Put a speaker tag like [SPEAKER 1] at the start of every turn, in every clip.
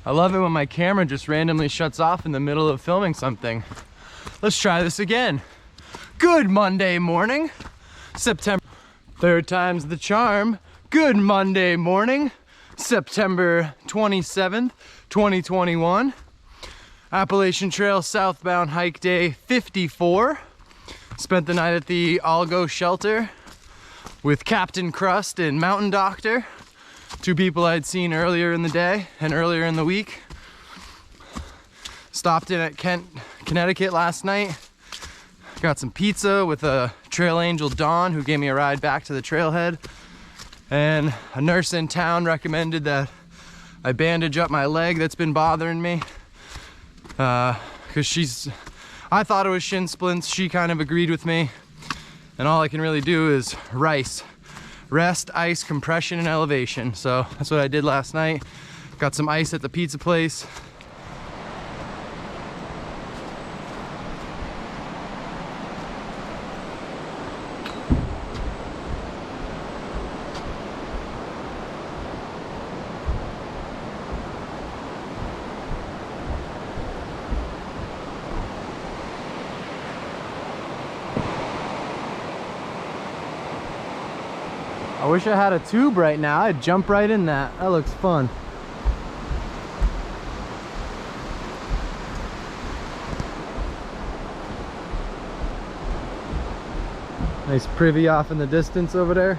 [SPEAKER 1] I love it when my camera just randomly shuts off in the middle of filming something. Let's try this again. Good Monday morning, September. Third time's the charm. Good Monday morning, September 27th, 2021. Appalachian Trail southbound hike day 54. Spent the night at the Algo shelter with Captain Crust and Mountain Doctor. Two people I'd seen earlier in the day and earlier in the week. Stopped in at Connecticut last night. Got some pizza with a trail angel, Dawn, who gave me a ride back to the trailhead. And a nurse in town recommended that I bandage up my leg that's been bothering me. Because I thought it was shin splints. She kind of agreed with me. And all I can really do is rest, ice, compression, and elevation. So that's what I did last night. Got some ice at the pizza place. I wish I had a tube right now. I'd jump right in that. That looks fun. Nice privy off in the distance over there.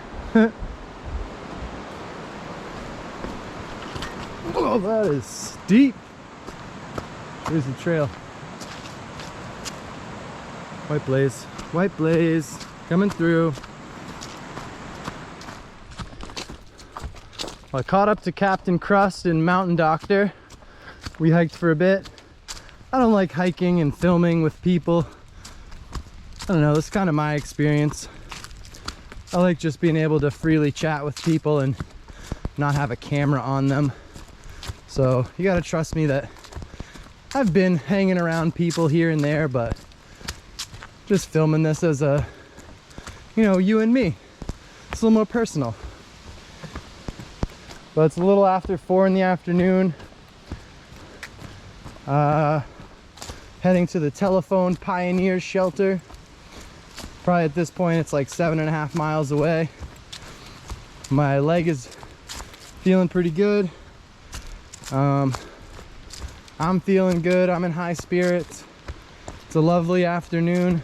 [SPEAKER 1] Oh, that is steep. Here's the trail. White blaze coming through. Well, I caught up to Captain Crust and Mountain Doctor. We hiked for a bit. I don't like hiking and filming with people. I don't know, that's kind of my experience. I like just being able to freely chat with people and not have a camera on them. So you gotta trust me that I've been hanging around people here and there, but just filming this as a, you and me. It's a little more personal. But it's a little after 4 in the afternoon. Heading to the Telephone Pioneers shelter. Probably at this point it's like 7.5 miles away. My leg is feeling pretty good. I'm feeling good. I'm in high spirits. It's a lovely afternoon.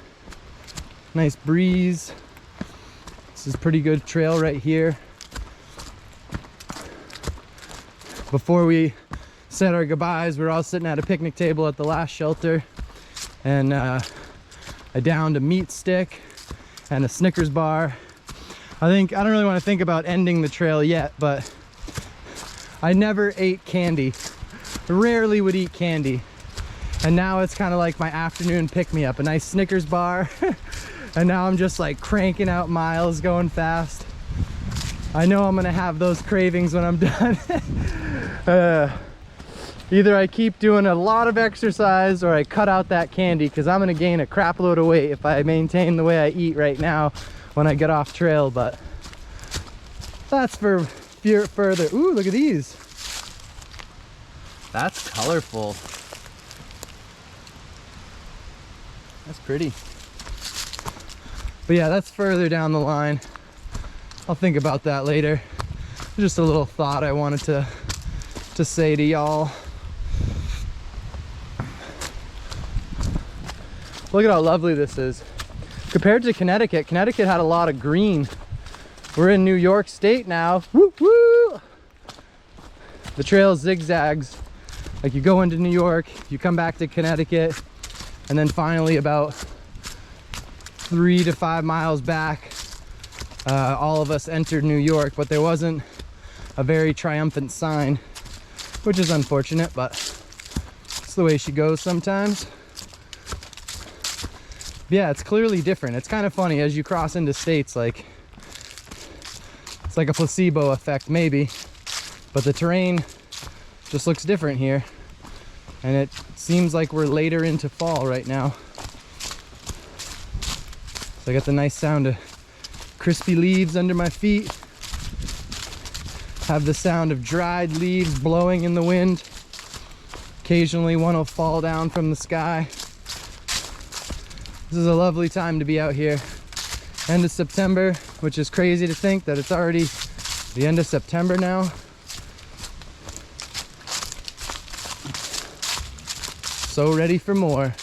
[SPEAKER 1] Nice breeze. This is pretty good trail right here. Before we said our goodbyes, we were all sitting at a picnic table at the last shelter, and I downed a meat stick and a Snickers bar. I don't really want to think about ending the trail yet, but I never ate candy. Rarely would eat candy. And now it's kind of like my afternoon pick-me-up, a nice Snickers bar. And now I'm just like cranking out miles, going fast. I know I'm gonna have those cravings when I'm done. Either I keep doing a lot of exercise or I cut out that candy, because I'm gonna gain a crap load of weight if I maintain the way I eat right now when I get off trail. But that's for further. Ooh, look at these. That's colorful. That's pretty. But yeah, that's further down the line. I'll think about that later. Just a little thought I wanted to say to y'all. Look at how lovely this is. Compared to Connecticut, Connecticut had a lot of green. We're in New York State now. Woo woo! The trail zigzags. Like you go into New York, you come back to Connecticut, and then finally about 3 to 5 miles back, all of us entered New York, but there wasn't a very triumphant sign, which is unfortunate, but it's the way she goes sometimes. Yeah, it's clearly different. It's kind of funny as you cross into states, like it's like a placebo effect maybe, but the terrain just looks different here, and it seems like we're later into fall right now. So I got the nice sound of crispy leaves under my feet. Have the sound of dried leaves blowing in the wind. Occasionally one will fall down from the sky. This is a lovely time to be out here. End of September, which is crazy to think that it's already the end of September now. So ready for more.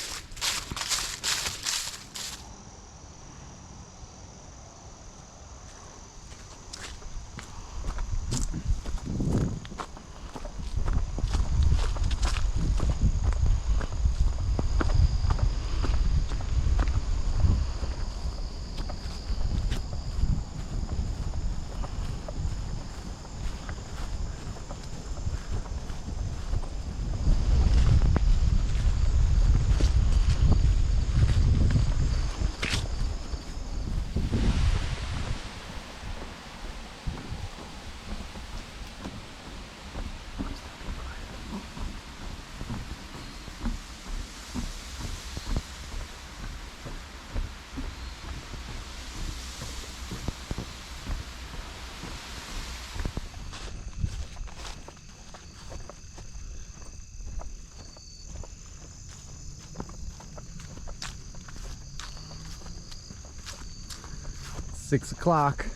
[SPEAKER 1] It's 6 o'clock,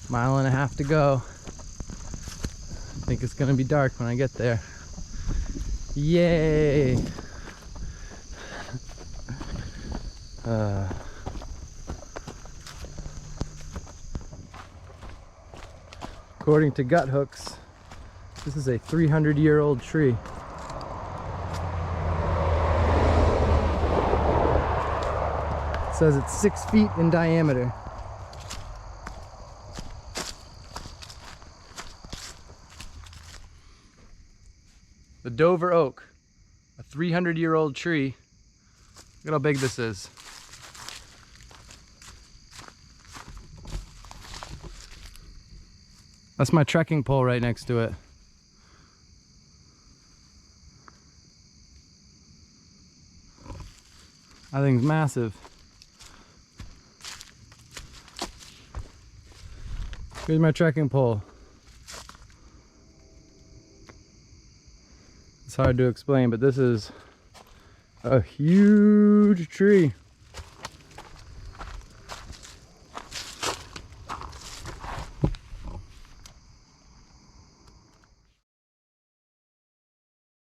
[SPEAKER 1] mile and a half to go. I think it's gonna be dark when I get there. Yay! According to gut hooks, this is a 300-year-old tree. It says it's 6 feet in diameter. The Dover oak, a 300-year-old tree. Look at how big this is. That's my trekking pole right next to it. That thing's massive. Here's my trekking pole. It's hard to explain, but this is a huge tree.